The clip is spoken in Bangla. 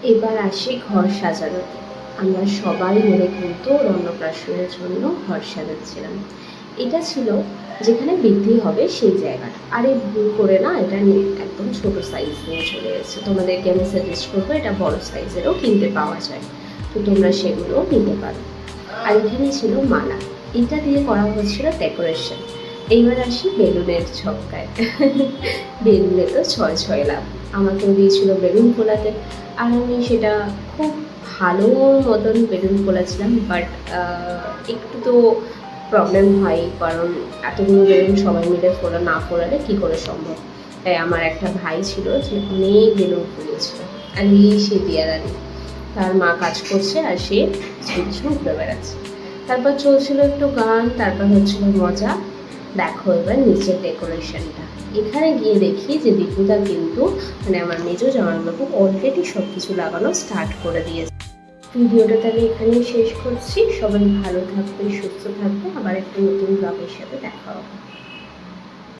এবার আসি ঘর সাজানোতে। আমরা সবাই মিলে কিন্তু ওর অন্নপ্রাশনের জন্য ঘর সাজাচ্ছিলাম। এটা ছিল যেখানে বৃদ্ধি হবে সেই জায়গাটা। আরে ভুল করে না, এটা নিয়ে একদম ছোট সাইজ নিয়ে চলে এসেছে। তোমাদেরকে আমি সাজেস্ট করবো এটা বড় সাইজেরও কিনতে পাওয়া যায়, তো তোমরা সেগুলোও নিতে পারো। আর এখানে ছিল মালা, এটা দিয়ে করা হচ্ছিল ডেকোরেশন। এইবার আসি বেলুনের ছক্কায়। বেলুনে তো ছয় ছয় লাভ। আমাকেও দিয়েছিল বেলুন ফোলাতে, আর আমি সেটা খুব ভালো মতন বেলুন ফোলাচ্ছিলাম, বাট একটু তো প্রবলেম হয়, কারণ এতগুলো বেলুন সবাই মিলে না ফোলালে কী করে সম্ভব। তাই আমার একটা ভাই ছিল যে অনেক বেলুন ফুলিয়েছিল, আর এই সে দিয়ারানি, তার মা কাজ করছে আর সে কিছু ঘুরে বেড়াচ্ছে। তারপর চলছিল একটু গান, তারপর হচ্ছিল মজা। দেখো এবার নিচের ডেকোরেশনটা। এখানে গিয়ে দেখি যে দীপুদা কিন্তু মানে আমার মেজো জামাইবাবু অলরেডি সব কিছু লাগানো স্টার্ট করে দিয়েছে। ভিডিওটা তাহলে এখানেই শেষ করছি। সবাই ভালো থাকবে, সুস্থ থাকবে। আবার একটা নতুন ব্লগের সাথে দেখা হবে।